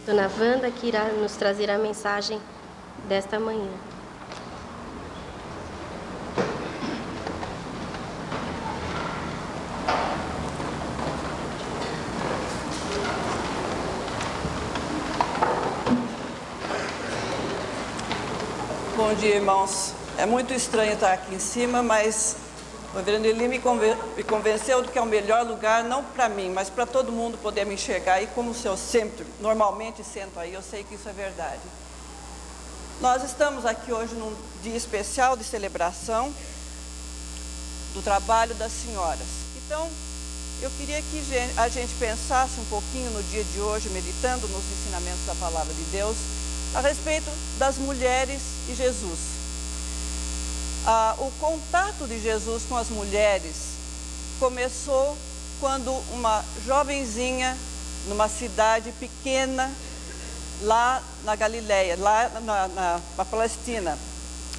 Dona Wanda, que irá nos trazer a mensagem desta manhã. Bom dia, irmãos. É muito estranho estar aqui em cima, mas o reverendo Eli me convenceu de que é o melhor lugar, não para mim, mas para todo mundo poder me enxergar. E como eu sempre, normalmente sento aí, eu sei que isso é verdade. Nós estamos aqui hoje num dia especial de celebração do trabalho das senhoras. Então, eu queria que a gente pensasse um pouquinho no dia de hoje, meditando nos ensinamentos da Palavra de Deus, a respeito das mulheres e Jesus. O contato de Jesus com as mulheres começou quando uma jovenzinha, numa cidade pequena, lá na Galileia, lá na Palestina,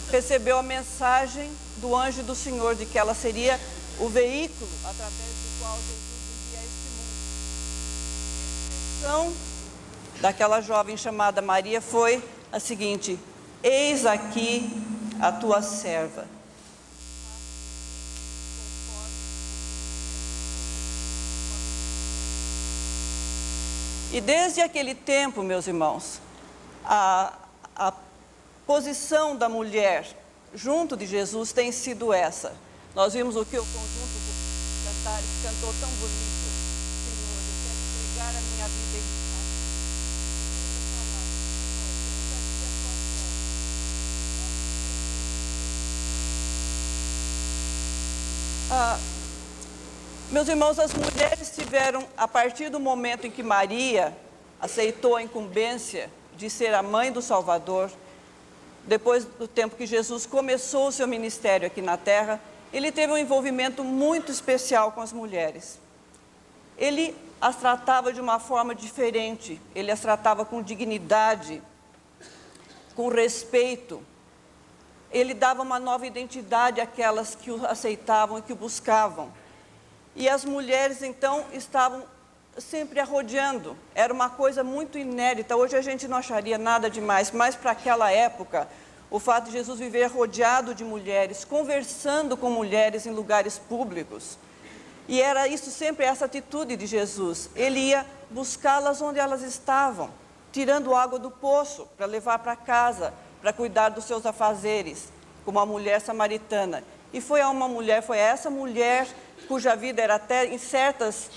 recebeu a mensagem do anjo do Senhor de que ela seria o veículo através do qual Jesus viria a este mundo. A missão daquela jovem chamada Maria foi a seguinte: eis aqui a tua serva. E desde aquele tempo, meus irmãos, a posição da mulher junto de Jesus tem sido essa. Nós vimos o que o conjunto de cantares cantou tão bonito: Senhor, eu quero entregar a minha vida em meus irmãos, as mulheres tiveram, a partir do momento em que Maria aceitou a incumbência de ser a mãe do Salvador, depois do tempo que Jesus começou o seu ministério aqui na terra, ele teve um envolvimento muito especial com as mulheres. Ele as tratava de uma forma diferente, ele as tratava com dignidade, com respeito. Ele dava uma nova identidade àquelas que o aceitavam e que o buscavam. E as mulheres, então, estavam sempre a rodeando. Era uma coisa muito inédita. Hoje a gente não acharia nada demais, mas para aquela época, o fato de Jesus viver rodeado de mulheres, conversando com mulheres em lugares públicos. E era isso sempre, essa atitude de Jesus. Ele ia buscá-las onde elas estavam, tirando água do poço para levar para casa, para cuidar dos seus afazeres, como a mulher samaritana. E foi essa mulher, cuja vida era até em certos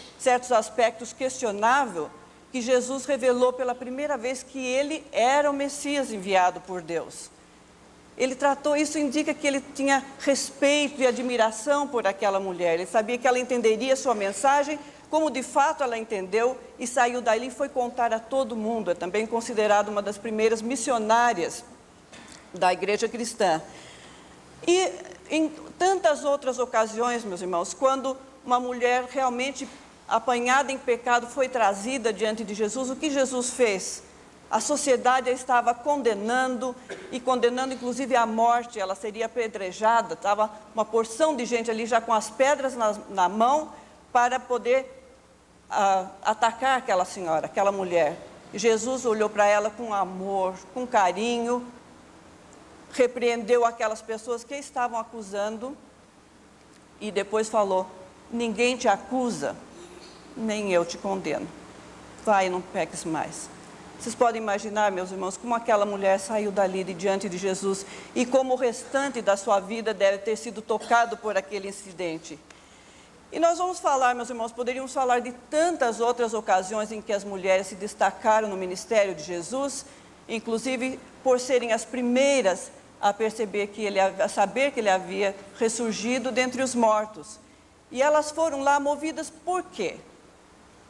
aspectos questionável, que Jesus revelou pela primeira vez que ele era o Messias enviado por Deus. Ele tratou, isso indica que ele tinha respeito e admiração por aquela mulher. Ele sabia que ela entenderia sua mensagem, como de fato ela entendeu, e saiu dali e foi contar a todo mundo. É também considerada uma das primeiras missionárias da igreja cristã. E em tantas outras ocasiões, meus irmãos, quando uma mulher realmente apanhada em pecado foi trazida diante de Jesus, o que Jesus fez? A sociedade a estava condenando, e condenando inclusive à morte. Ela seria apedrejada, estava uma porção de gente ali já com as pedras na mão para poder atacar aquela senhora, aquela mulher. E Jesus olhou para ela com amor, com carinho, repreendeu aquelas pessoas que estavam acusando e depois falou: ninguém te acusa, nem eu te condeno. Vai e não peques mais. Vocês podem imaginar, meus irmãos, como aquela mulher saiu dali de diante de Jesus e como o restante da sua vida deve ter sido tocado por aquele incidente. E nós vamos falar, meus irmãos, poderíamos falar de tantas outras ocasiões em que as mulheres se destacaram no ministério de Jesus, inclusive por serem as primeiras a perceber a saber que ele havia ressurgido dentre os mortos. E elas foram lá movidas por quê?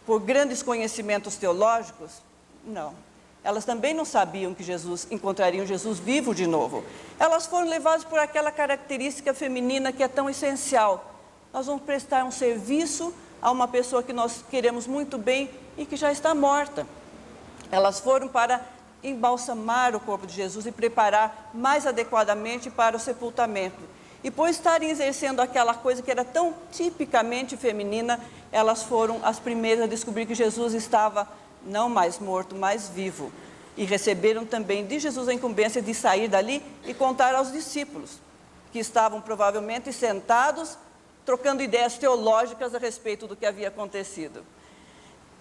Por grandes conhecimentos teológicos? Não. Elas também não sabiam que encontrariam Jesus vivo de novo. Elas foram levadas por aquela característica feminina que é tão essencial. Nós vamos prestar um serviço a uma pessoa que nós queremos muito bem e que já está morta. Elas foram para embalsamar o corpo de Jesus e preparar mais adequadamente para o sepultamento. E por estarem exercendo aquela coisa que era tão tipicamente feminina, elas foram as primeiras a descobrir que Jesus estava não mais morto, mas vivo. E receberam também de Jesus a incumbência de sair dali e contar aos discípulos, que estavam provavelmente sentados, trocando ideias teológicas a respeito do que havia acontecido.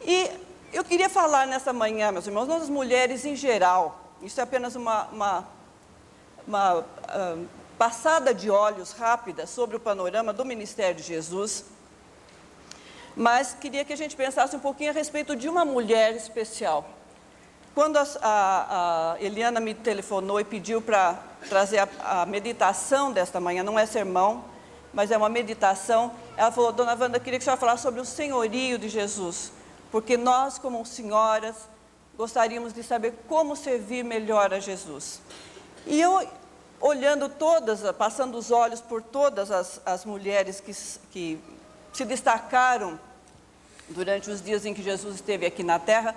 E eu queria falar nessa manhã, meus irmãos, nós mulheres em geral, isso é apenas uma passada de olhos rápida sobre o panorama do ministério de Jesus, mas queria que a gente pensasse um pouquinho a respeito de uma mulher especial. Quando a Eliana me telefonou e pediu para trazer a meditação desta manhã, não é sermão, mas é uma meditação, ela falou: Dona Wanda, queria que a senhora falasse sobre o senhorio de Jesus, porque nós, como senhoras, gostaríamos de saber como servir melhor a Jesus. E eu, olhando todas, passando os olhos por todas as mulheres que se destacaram durante os dias em que Jesus esteve aqui na terra,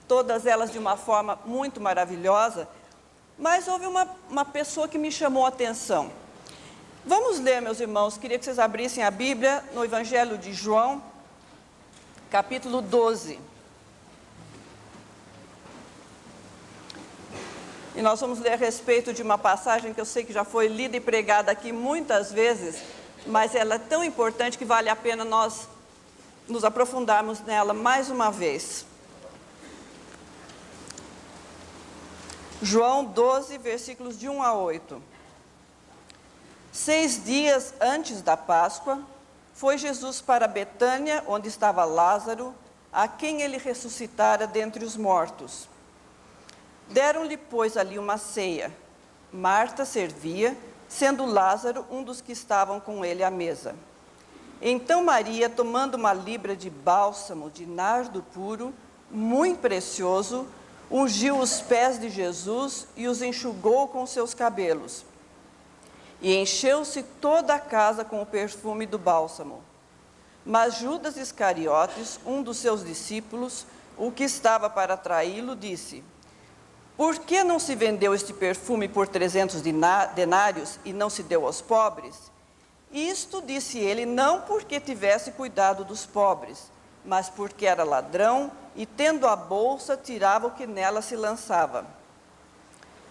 todas elas de uma forma muito maravilhosa, mas houve uma pessoa que me chamou a atenção. Vamos ler, meus irmãos, queria que vocês abrissem a Bíblia no Evangelho de João, capítulo 12. E nós vamos ler a respeito de uma passagem que eu sei que já foi lida e pregada aqui muitas vezes, mas ela é tão importante que vale a pena nós nos aprofundarmos nela mais uma vez. João 12, versículos de 1 a 8. 6 dias antes da Páscoa, foi Jesus para Betânia, onde estava Lázaro, a quem ele ressuscitara dentre os mortos. Deram-lhe, pois, ali uma ceia. Marta servia, sendo Lázaro um dos que estavam com ele à mesa. Então Maria, tomando uma libra de bálsamo de nardo puro, muito precioso, ungiu os pés de Jesus e os enxugou com seus cabelos. E encheu-se toda a casa com o perfume do bálsamo. Mas Judas Iscariotes, um dos seus discípulos, o que estava para traí-lo, disse: Por que não se vendeu este perfume por 300 denários e não se deu aos pobres? Isto disse ele não porque tivesse cuidado dos pobres, mas porque era ladrão e, tendo a bolsa, tirava o que nela se lançava.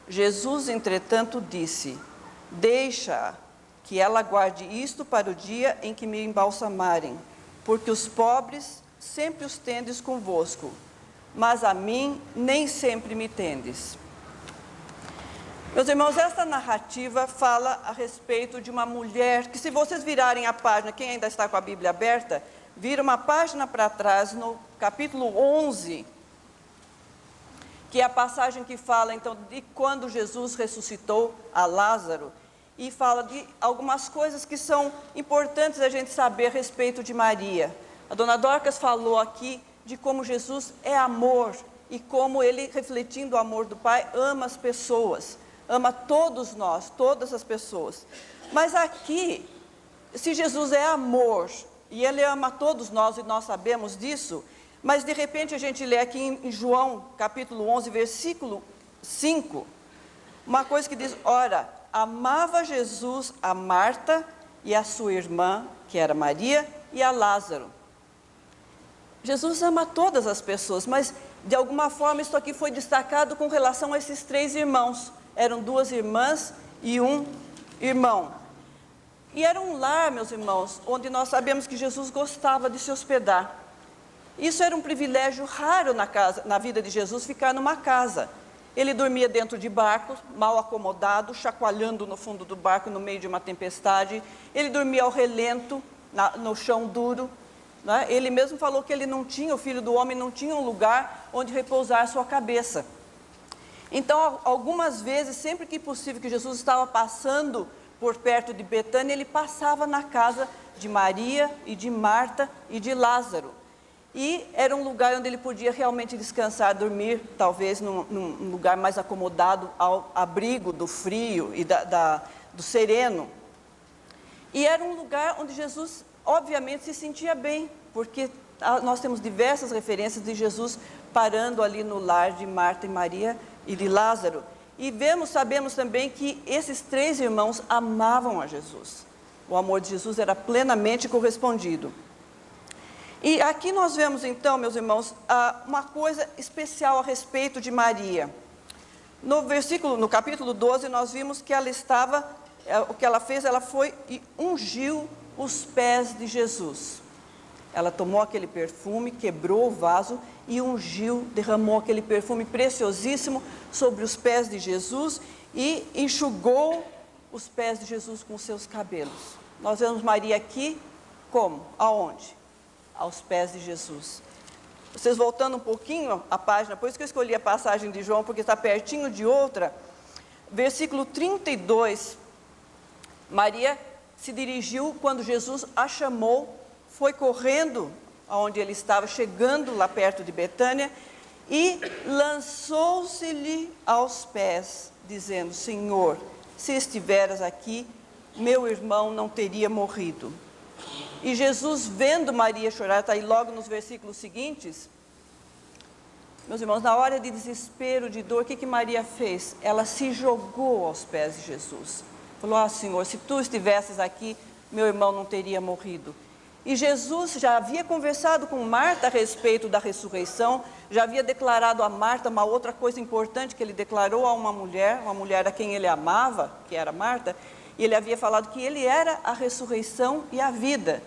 Jesus, entretanto, disse: Deixa que ela guarde isto para o dia em que me embalsamarem, porque os pobres sempre os tendes convosco, mas a mim nem sempre me tendes. Meus irmãos, esta narrativa fala a respeito de uma mulher que, se vocês virarem a página, quem ainda está com a Bíblia aberta, vira uma página para trás, no capítulo 11, que é a passagem que fala, então, de quando Jesus ressuscitou a Lázaro, e fala de algumas coisas que são importantes a gente saber a respeito de Maria. A dona Dorcas falou aqui de como Jesus é amor, e como ele, refletindo o amor do Pai, ama as pessoas, ama todos nós, todas as pessoas. Mas aqui, se Jesus é amor, e ele ama todos nós, e nós sabemos disso, mas de repente a gente lê aqui em João, capítulo 11, versículo 5, uma coisa que diz: Ora, amava Jesus a Marta e a sua irmã, que era Maria, e a Lázaro. Jesus ama todas as pessoas, mas de alguma forma isso aqui foi destacado com relação a esses 3 irmãos. Eram 2 irmãs e um irmão. E era um lar, meus irmãos, onde nós sabemos que Jesus gostava de se hospedar. Isso era um privilégio raro na vida de Jesus, ficar numa casa. Ele dormia dentro de barcos, mal acomodado, chacoalhando no fundo do barco no meio de uma tempestade. Ele dormia ao relento, no chão duro. Né? Ele mesmo falou que ele não tinha, o Filho do Homem não tinha um lugar onde repousar a sua cabeça. Então, algumas vezes, sempre que possível, que Jesus estava passando por perto de Betânia, ele passava na casa de Maria e de Marta e de Lázaro. E era um lugar onde ele podia realmente descansar, dormir, talvez num lugar mais acomodado, ao abrigo do frio e do sereno. E era um lugar onde Jesus, obviamente, se sentia bem, porque nós temos diversas referências de Jesus parando ali no lar de Marta e Maria e de Lázaro. E sabemos também que esses 3 irmãos amavam a Jesus. O amor de Jesus era plenamente correspondido. E aqui nós vemos então, meus irmãos, uma coisa especial a respeito de Maria. No capítulo 12, nós vimos que ela estava, o que ela fez, ela foi e ungiu os pés de Jesus. Ela tomou aquele perfume, quebrou o vaso e ungiu, derramou aquele perfume preciosíssimo sobre os pés de Jesus e enxugou os pés de Jesus com seus cabelos. Nós vemos Maria aqui, como? Aonde? Aos pés de Jesus. Vocês voltando um pouquinho a página, por isso que eu escolhi a passagem de João, porque está pertinho de outra, versículo 32, Maria se dirigiu quando Jesus a chamou, foi correndo aonde ele estava, chegando lá perto de Betânia, e lançou-se-lhe aos pés, dizendo: Senhor, se estiveras aqui, meu irmão não teria morrido. E Jesus, vendo Maria chorar, está aí logo nos versículos seguintes, meus irmãos, na hora de desespero, de dor, o que Maria fez? Ela se jogou aos pés de Jesus. Falou: Senhor, se tu estivesses aqui, meu irmão não teria morrido. E Jesus já havia conversado com Marta a respeito da ressurreição, já havia declarado a Marta uma outra coisa importante que ele declarou a uma mulher a quem ele amava, que era Marta, e ele havia falado que ele era a ressurreição e a vida.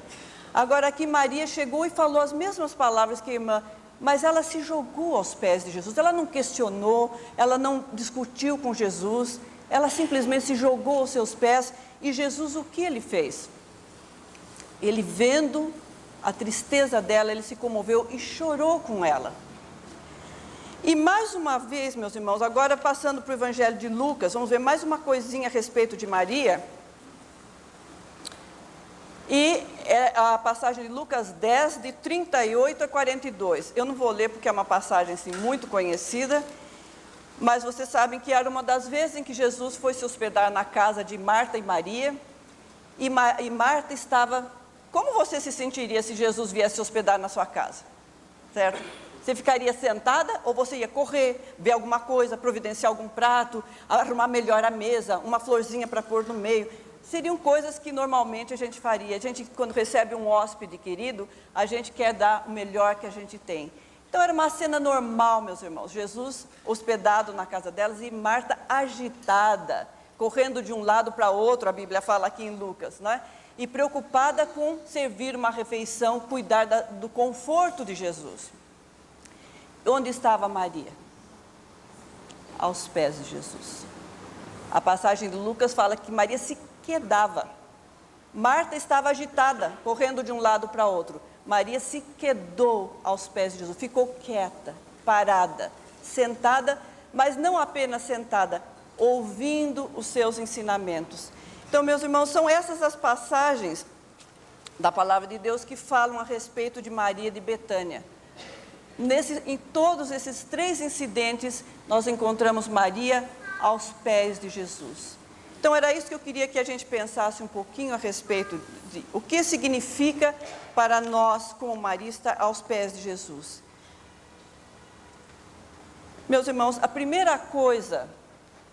Agora aqui Maria chegou e falou as mesmas palavras que a irmã, mas ela se jogou aos pés de Jesus. Ela não questionou, ela não discutiu com Jesus, ela simplesmente se jogou aos seus pés. E Jesus, o que ele fez? Ele, vendo a tristeza dela, ele se comoveu e chorou com ela. E mais uma vez, meus irmãos, agora passando para o Evangelho de Lucas, vamos ver mais uma coisinha a respeito de Maria. E é a passagem de Lucas 10, de 38 a 42. Eu não vou ler porque é uma passagem assim, muito conhecida, mas vocês sabem que era uma das vezes em que Jesus foi se hospedar na casa de Marta e Maria. E Marta estava... Como você se sentiria se Jesus viesse se hospedar na sua casa? Certo? Você ficaria sentada ou você ia correr, ver alguma coisa, providenciar algum prato, arrumar melhor a mesa, uma florzinha para pôr no meio? Seriam coisas que normalmente a gente faria. A gente, quando recebe um hóspede querido, a gente quer dar o melhor que a gente tem. Então era uma cena normal, meus irmãos. Jesus hospedado na casa delas e Marta agitada, correndo de um lado para outro, a Bíblia fala aqui em Lucas, não é? E preocupada com servir uma refeição, cuidar do conforto de Jesus. Onde estava Maria? Aos pés de Jesus. A passagem de Lucas fala que Maria se quedava. Marta estava agitada, correndo de um lado para outro. Maria se quedou aos pés de Jesus, ficou quieta, parada, sentada, mas não apenas sentada, ouvindo os seus ensinamentos. Então, meus irmãos, são essas as passagens da palavra de Deus que falam a respeito de Maria de Betânia. Em todos esses 3 incidentes, nós encontramos Maria aos pés de Jesus. Então, era isso que eu queria que a gente pensasse um pouquinho a respeito de o que significa para nós, como Maria, estar aos pés de Jesus. Meus irmãos, a primeira coisa,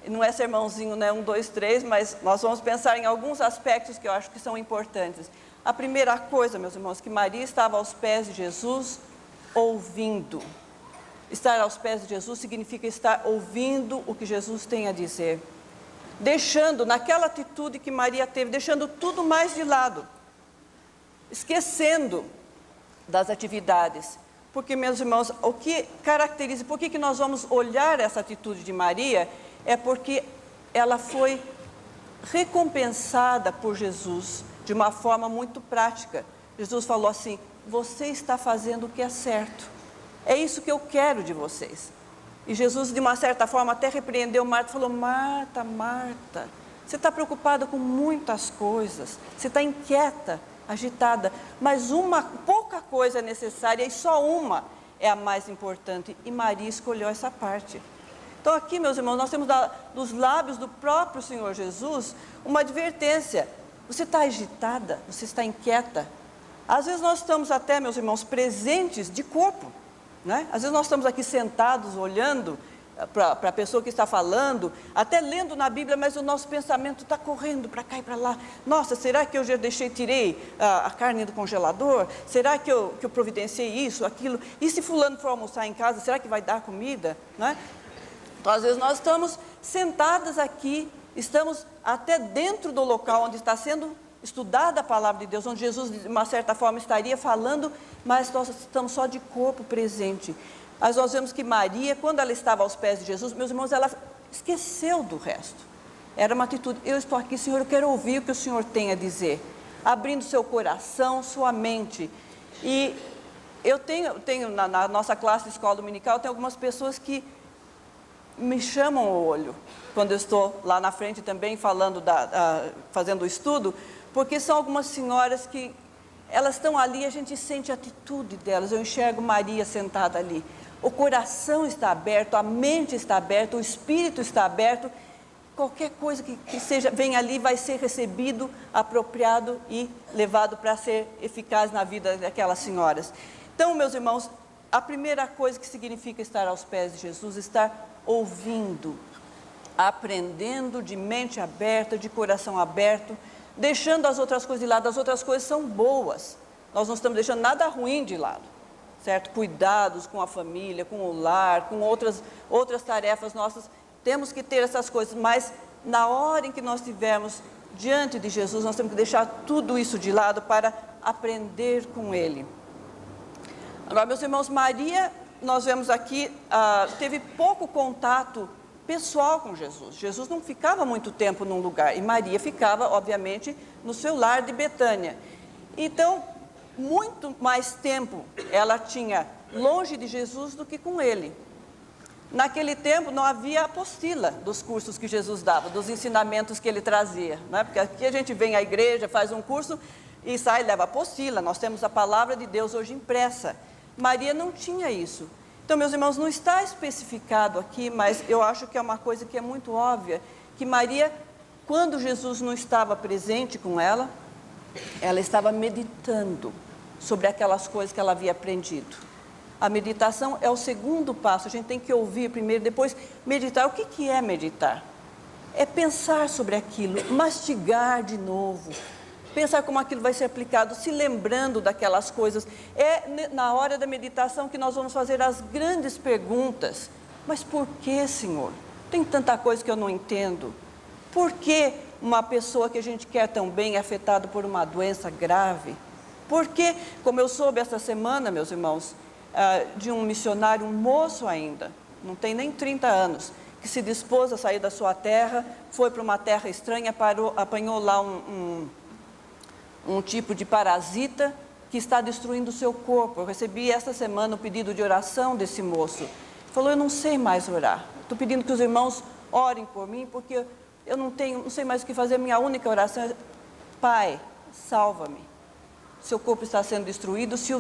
não é sermãozinho, né, 1, 2, 3, mas nós vamos pensar em alguns aspectos que eu acho que são importantes. A primeira coisa, meus irmãos, que Maria estava aos pés de Jesus, ouvindo. Estar aos pés de Jesus significa estar ouvindo o que Jesus tem a dizer. Deixando, naquela atitude que Maria teve, deixando tudo mais de lado. Esquecendo das atividades. Porque, meus irmãos, o que caracteriza, por que nós vamos olhar essa atitude de Maria? É porque ela foi recompensada por Jesus de uma forma muito prática. Jesus falou assim: você está fazendo o que é certo. É isso que eu quero de vocês. E Jesus, de uma certa forma, até repreendeu Marta e falou: Marta, Marta, você está preocupada com muitas coisas, você está inquieta, agitada, mas pouca coisa é necessária e só uma é a mais importante. E Maria escolheu essa parte. Então aqui, meus irmãos, nós temos dos lábios do próprio Senhor Jesus uma advertência. Você está agitada? Você está inquieta? Às vezes nós estamos até, meus irmãos, presentes de corpo, né? Às vezes nós estamos aqui sentados, olhando, para a pessoa que está falando, até lendo na Bíblia, mas o nosso pensamento está correndo para cá e para lá. Nossa, será que eu já tirei a carne do congelador? Será que eu providenciei isso, aquilo? E se fulano for almoçar em casa, será que vai dar comida? Não é? Então, às vezes, nós estamos sentadas aqui, estamos até dentro do local onde está sendo estudada a palavra de Deus, onde Jesus, de uma certa forma, estaria falando, mas nós estamos só de corpo presente. Mas nós vemos que Maria, quando ela estava aos pés de Jesus, meus irmãos, ela esqueceu do resto. Era uma atitude: eu estou aqui, Senhor, eu quero ouvir o que o Senhor tem a dizer. Abrindo seu coração, sua mente. E eu tenho na nossa classe de escola dominical, tem algumas pessoas que me chamam o olho, quando eu estou lá na frente também falando, fazendo o estudo, porque são algumas senhoras que, elas estão ali e a gente sente a atitude delas. Eu enxergo Maria sentada ali. O coração está aberto, a mente está aberta, o espírito está aberto. Qualquer coisa que seja, vem ali, vai ser recebido, apropriado e levado para ser eficaz na vida daquelas senhoras. Então, meus irmãos, a primeira coisa que significa estar aos pés de Jesus, estar ouvindo, aprendendo de mente aberta, de coração aberto, deixando as outras coisas de lado. As outras coisas são boas, nós não estamos deixando nada ruim de lado, certo? Cuidados com a família, com o lar, com outras tarefas nossas, temos que ter essas coisas, mas na hora em que nós estivermos diante de Jesus, nós temos que deixar tudo isso de lado para aprender com Ele. Agora, meus irmãos, Maria, nós vemos aqui, teve pouco contato pessoal com Jesus. Jesus não ficava muito tempo num lugar, e Maria ficava, obviamente, no seu lar de Betânia. Então, muito mais tempo ela tinha longe de Jesus do que com Ele. Naquele tempo não havia apostila dos cursos que Jesus dava, dos ensinamentos que Ele trazia, né? Porque aqui a gente vem à igreja, faz um curso e sai e leva apostila. Nós temos a palavra de Deus hoje impressa. Maria não tinha isso. Então, meus irmãos, não está especificado aqui, mas eu acho que é uma coisa que é muito óbvia, que Maria, quando Jesus não estava presente com ela, ela estava meditando sobre aquelas coisas que ela havia aprendido. A meditação é o segundo passo, a gente tem que ouvir primeiro, depois meditar. O que é meditar? É pensar sobre aquilo, mastigar de novo, pensar como aquilo vai ser aplicado, se lembrando daquelas coisas. É na hora da meditação que nós vamos fazer as grandes perguntas. Mas por que, Senhor? Tem tanta coisa que eu não entendo. Por que uma pessoa que a gente quer tão bem é afetada por uma doença grave? Por que, como eu soube essa semana, meus irmãos, de um missionário, um moço ainda, não tem nem 30 anos, que se dispôs a sair da sua terra, foi para uma terra estranha, apanhou lá um tipo de parasita que está destruindo o seu corpo. Eu recebi esta semana o pedido de oração desse moço. Ele falou: eu não sei mais orar, estou pedindo que os irmãos orem por mim, porque eu não sei mais o que fazer. Minha única oração é: Pai, salva-me. Seu corpo está sendo destruído, se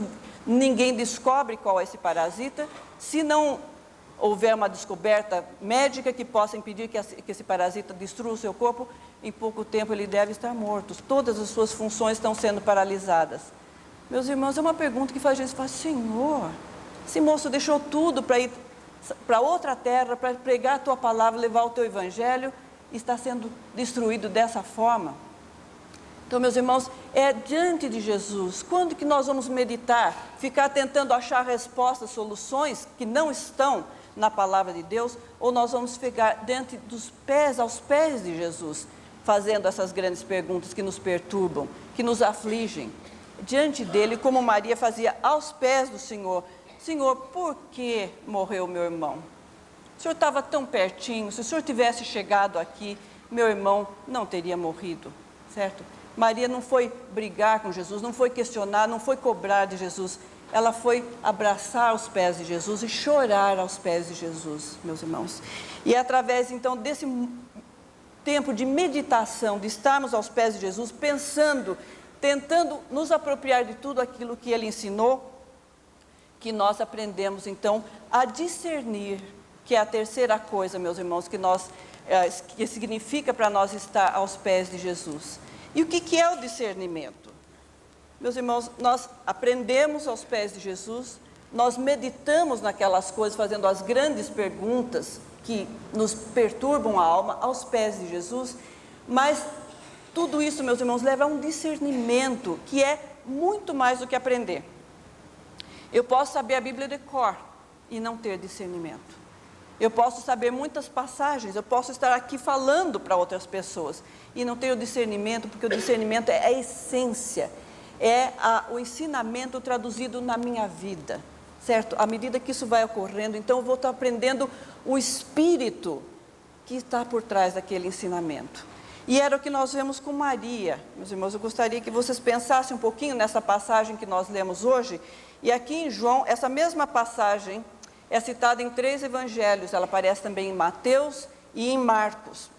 ninguém descobre qual é esse parasita, se não houver uma descoberta médica que possa impedir que esse parasita destrua o seu corpo, em pouco tempo ele deve estar morto. Todas as suas funções estão sendo paralisadas. Meus irmãos, é uma pergunta que faz a gente falar: Senhor, esse moço deixou tudo para ir para outra terra, para pregar a tua palavra, levar o teu evangelho, e está sendo destruído dessa forma. Então, meus irmãos, é diante de Jesus. Quando que nós vamos meditar, ficar tentando achar respostas, soluções que não estão na palavra de Deus, ou nós vamos ficar diante dos pés, aos pés de Jesus, fazendo essas grandes perguntas que nos perturbam, que nos afligem, diante dele, como Maria fazia aos pés do Senhor: Senhor, por que morreu meu irmão? O Senhor estava tão pertinho, se o Senhor tivesse chegado aqui, meu irmão não teria morrido, certo? Maria não foi brigar com Jesus, não foi questionar, não foi cobrar de Jesus. Ela foi abraçar os pés de Jesus e chorar aos pés de Jesus, meus irmãos. E através, então, desse tempo de meditação, de estarmos aos pés de Jesus, pensando, tentando nos apropriar de tudo aquilo que Ele ensinou, que nós aprendemos, então, a discernir, que é a terceira coisa, meus irmãos, que significa para nós estar aos pés de Jesus. E o que é o discernimento? Meus irmãos, nós aprendemos aos pés de Jesus nós meditamos naquelas coisas, fazendo as grandes perguntas que nos perturbam a alma aos pés de Jesus, mas tudo isso, meus irmãos, leva a um discernimento que é muito mais do que aprender. Eu posso saber a Bíblia de cor e não ter discernimento. Eu posso saber muitas passagens, eu posso estar aqui falando para outras pessoas e não ter o discernimento, porque o discernimento é a essência, o ensinamento traduzido na minha vida, certo? À medida que isso vai ocorrendo, então eu vou estar aprendendo o espírito que está por trás daquele ensinamento. E era o que nós vemos com Maria. Meus irmãos, eu gostaria que vocês pensassem um pouquinho nessa passagem que nós lemos hoje. E aqui em João, essa mesma passagem é citada em 3 evangelhos. Ela aparece também em Mateus e em Marcos.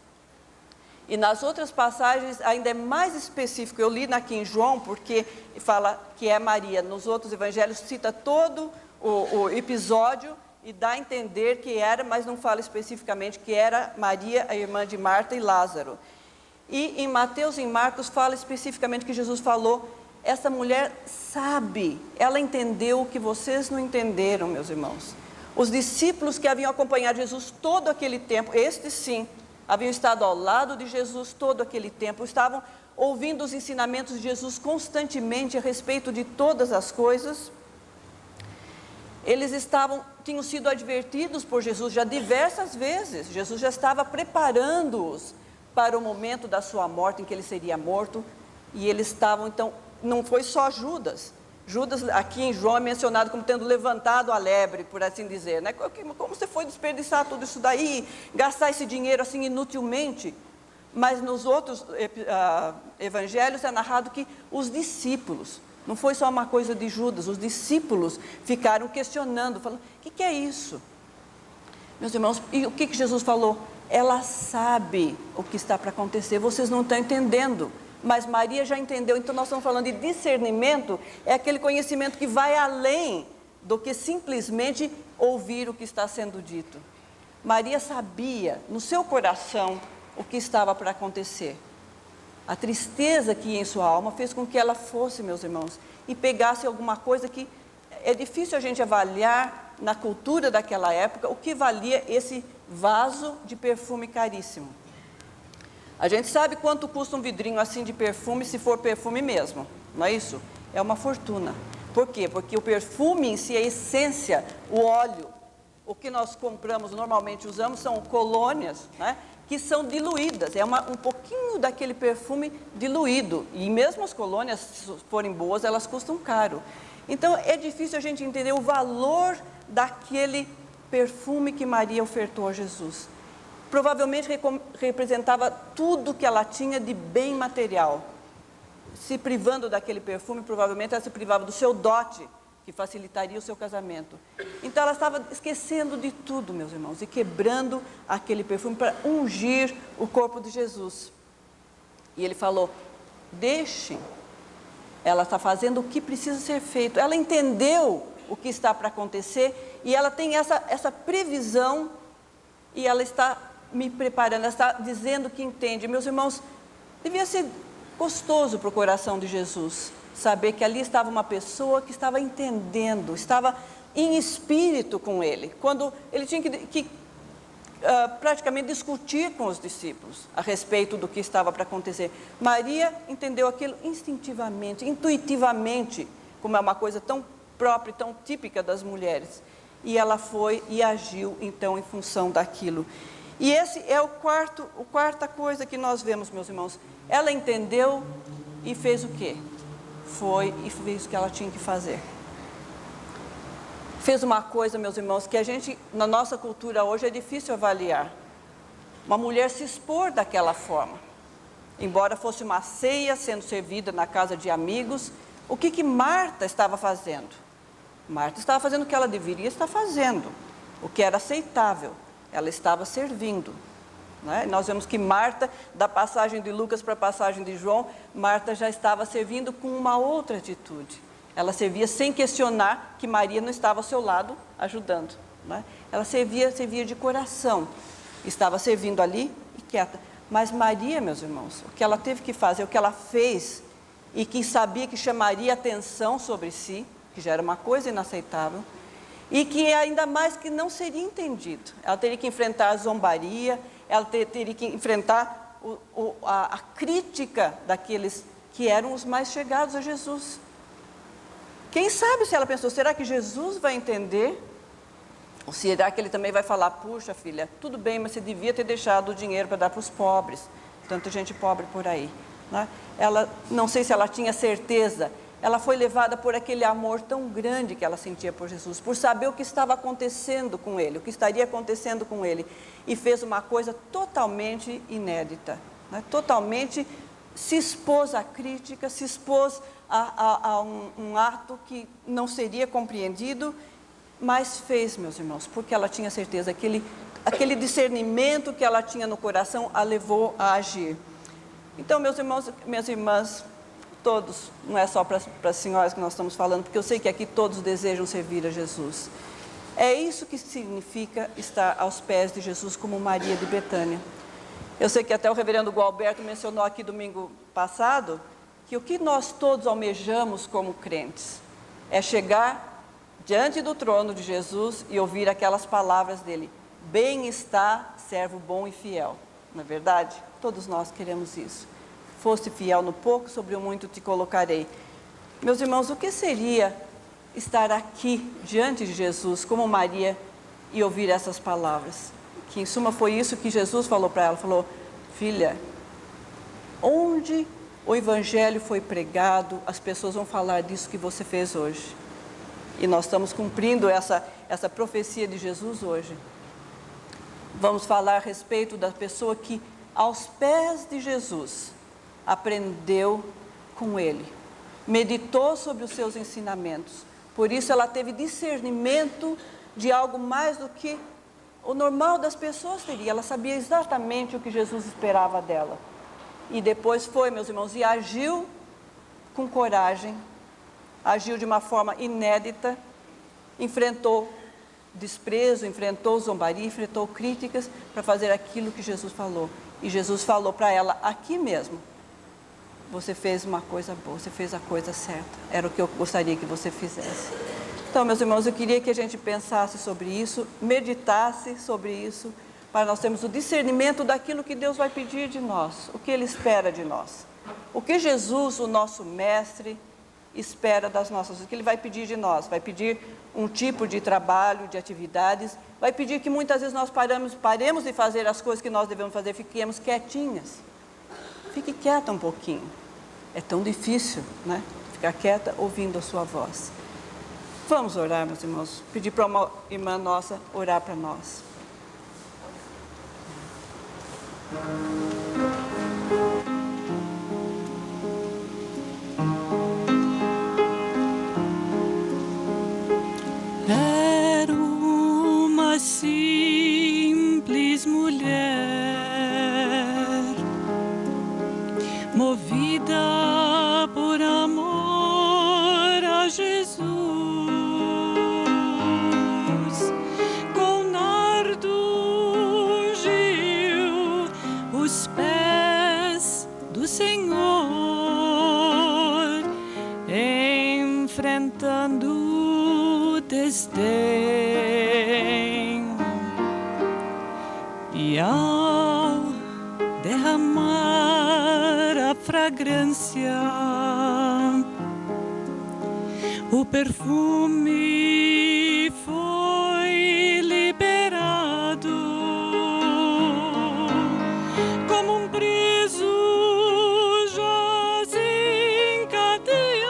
E nas outras passagens ainda é mais específico. Eu li aqui em João porque fala que é Maria. Nos outros evangelhos cita todo o episódio e dá a entender que era, mas não fala especificamente que era Maria, a irmã de Marta e Lázaro. E em Mateus e em Marcos fala especificamente que Jesus falou: essa mulher sabe, ela entendeu o que vocês não entenderam, meus irmãos. Os discípulos que haviam acompanhado Jesus todo aquele tempo, estes sim, haviam estado ao lado de Jesus todo aquele tempo, estavam ouvindo os ensinamentos de Jesus constantemente a respeito de todas as coisas. Eles tinham sido advertidos por Jesus já diversas vezes. Jesus já estava preparando-os para o momento da sua morte, em que ele seria morto, e eles estavam, então, não foi só Judas. Judas, aqui em João, é mencionado como tendo levantado a lebre, por assim dizer, né? Como você foi desperdiçar tudo isso daí, gastar esse dinheiro assim inutilmente? Mas nos outros evangelhos é narrado que os discípulos, não foi só uma coisa de Judas, os discípulos ficaram questionando, falando: o que é isso? Meus irmãos, e o que Jesus falou? Ela sabe o que está para acontecer, vocês não estão entendendo, mas Maria já entendeu. Então nós estamos falando de discernimento, é aquele conhecimento que vai além do que simplesmente ouvir o que está sendo dito. Maria sabia no seu coração o que estava para acontecer. A tristeza que ia em sua alma fez com que ela fosse, meus irmãos, e pegasse alguma coisa que é difícil a gente avaliar na cultura daquela época, o que valia esse vaso de perfume caríssimo. A gente sabe quanto custa um vidrinho assim de perfume, se for perfume mesmo, não é isso? É uma fortuna. Por quê? Porque o perfume em si, a essência, o óleo, o que nós compramos, normalmente usamos, são colônias, né, que são diluídas, um pouquinho daquele perfume diluído, e mesmo as colônias, se forem boas, elas custam caro. Então é difícil a gente entender o valor daquele perfume que Maria ofertou a Jesus. Provavelmente representava tudo que ela tinha de bem material. Se privando daquele perfume, provavelmente ela se privava do seu dote, que facilitaria o seu casamento. Então ela estava esquecendo de tudo, meus irmãos, e quebrando aquele perfume para ungir o corpo de Jesus. E ele falou: deixem, ela está fazendo o que precisa ser feito. Ela entendeu o que está para acontecer e ela tem essa previsão e ela está me preparando, ela está dizendo que entende. Meus irmãos, devia ser gostoso para o coração de Jesus saber que ali estava uma pessoa que estava entendendo, estava em espírito com ele, quando ele tinha que praticamente discutir com os discípulos a respeito do que estava para acontecer. Maria entendeu aquilo instintivamente, intuitivamente, como é uma coisa tão própria, tão típica das mulheres, e ela foi e agiu então em função daquilo. E esse é a quarta coisa que nós vemos, meus irmãos. Ela entendeu e fez o quê? Foi e fez o que ela tinha que fazer. Fez uma coisa, meus irmãos, que a gente, na nossa cultura hoje, é difícil avaliar. Uma mulher se expor daquela forma. Embora fosse uma ceia sendo servida na casa de amigos, o que Marta estava fazendo? Marta estava fazendo o que ela deveria estar fazendo, o que era aceitável. Ela estava servindo. Né? Nós vemos que Marta, da passagem de Lucas para a passagem de João, Marta já estava servindo com uma outra atitude. Ela servia sem questionar que Maria não estava ao seu lado ajudando. Né? Ela servia de coração, estava servindo ali e quieta. Mas Maria, meus irmãos, o que ela teve que fazer, o que ela fez, e que sabia que chamaria atenção sobre si, que já era uma coisa inaceitável, E que ainda mais que não seria entendido. Ela teria que enfrentar a zombaria, ela teria que enfrentar a crítica daqueles que eram os mais chegados a Jesus. Quem sabe se ela pensou, será que Jesus vai entender? Ou será que ele também vai falar, puxa filha, tudo bem, mas você devia ter deixado o dinheiro para dar para os pobres. Tanta gente pobre por aí. Né? Ela, não sei se ela tinha certeza, ela foi levada por aquele amor tão grande que ela sentia por Jesus, por saber o que estava acontecendo com ele, o que estaria acontecendo com ele, e fez uma coisa totalmente inédita, né? Totalmente se expôs à crítica, se expôs a um ato que não seria compreendido, mas fez, meus irmãos, porque ela tinha certeza que aquele discernimento que ela tinha no coração a levou a agir. Então, meus irmãos, minhas irmãs, todos, não é só para as senhoras que nós estamos falando, porque eu sei que aqui todos desejam servir a Jesus. É isso que significa estar aos pés de Jesus como Maria de Betânia. Eu sei que até o reverendo Gualberto mencionou aqui domingo passado, que o que nós todos almejamos como crentes é chegar diante do trono de Jesus e ouvir aquelas palavras dele, bem está, servo bom e fiel. Não é verdade? Todos nós queremos isso. Foste fiel no pouco, sobre o muito te colocarei. Meus irmãos, o que seria estar aqui diante de Jesus como Maria e ouvir essas palavras? Que em suma foi isso que Jesus falou para ela, falou, filha, onde o evangelho foi pregado, as pessoas vão falar disso que você fez hoje. E nós estamos cumprindo essa profecia de Jesus hoje. Vamos falar a respeito da pessoa que aos pés de Jesus aprendeu com ele, meditou sobre os seus ensinamentos, por isso ela teve discernimento de algo mais do que o normal das pessoas teria, ela sabia exatamente o que Jesus esperava dela, e depois foi, meus irmãos, e agiu com coragem, agiu de uma forma inédita, enfrentou desprezo, enfrentou zombaria, enfrentou críticas para fazer aquilo que Jesus falou, e Jesus falou para ela aqui mesmo, você fez uma coisa boa, você fez a coisa certa, era o que eu gostaria que você fizesse. Então, meus irmãos, eu queria que a gente pensasse sobre isso, meditasse sobre isso, para nós termos o discernimento daquilo que Deus vai pedir de nós, o que Ele espera de nós. O que Jesus, o nosso mestre, espera das nossas, o que Ele vai pedir de nós, vai pedir um tipo de trabalho, de atividades, vai pedir que muitas vezes nós paremos de fazer as coisas que nós devemos fazer, fiquemos quietinhas. Fique quieta um pouquinho. É tão difícil, né? Ficar quieta ouvindo a sua voz. Vamos orar, meus irmãos. Pedir para uma irmã nossa orar para nós. Era uma simples mulher, movida por amor a Jesus, com nardo ungiu os pés do Senhor, enfrentando desdém, e ao derramar a fragrância, o perfume foi liberado, como um preso jaz em cadeias,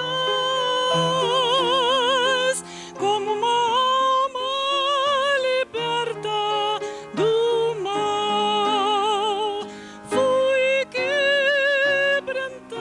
como uma alma liberta do mal, fui quebrantada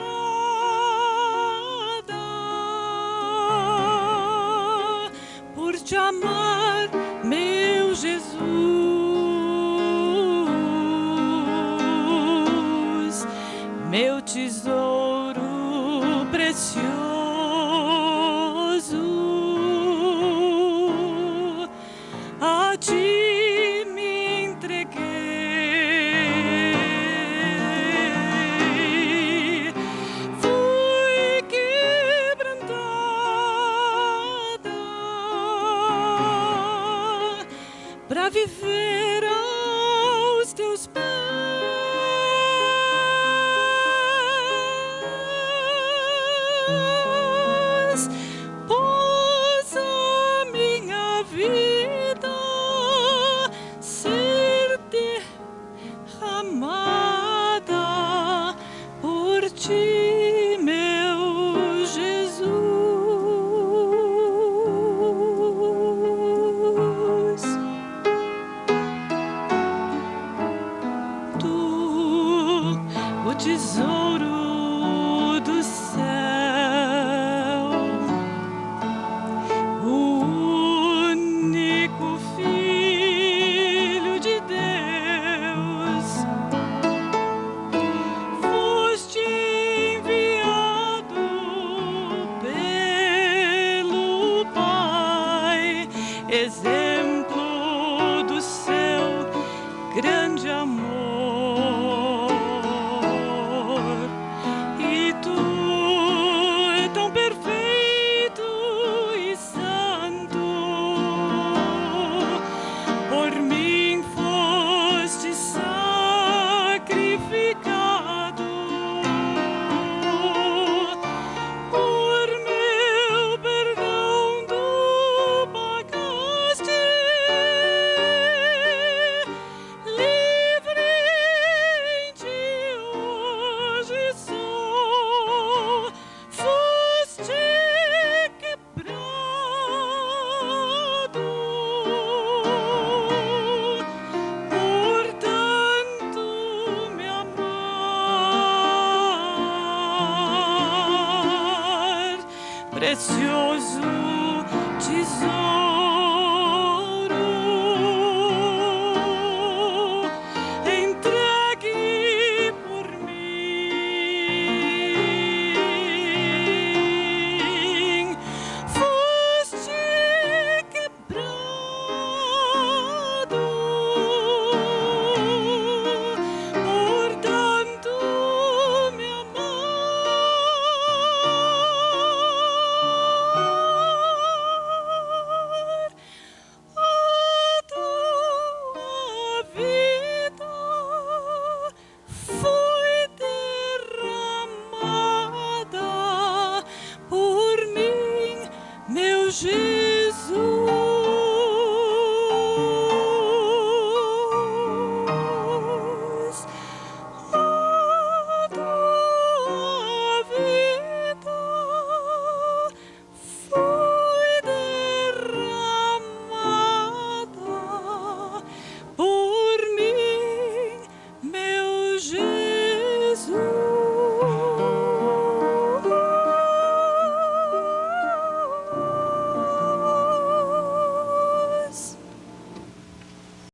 para viver aos teus pés. Pois a minha vida ser derramada por ti, meu Jesus. Tu, o tesouro do céu, o único Filho de Deus, foste enviado pelo Pai, exemplo do seu grande amor. E tu, tão perfeito e santo, por mim foste sacrificado. Por meu perdão tu pagaste. Livre em ti hoje sou. Foste quebrado. Portanto me amar, precioso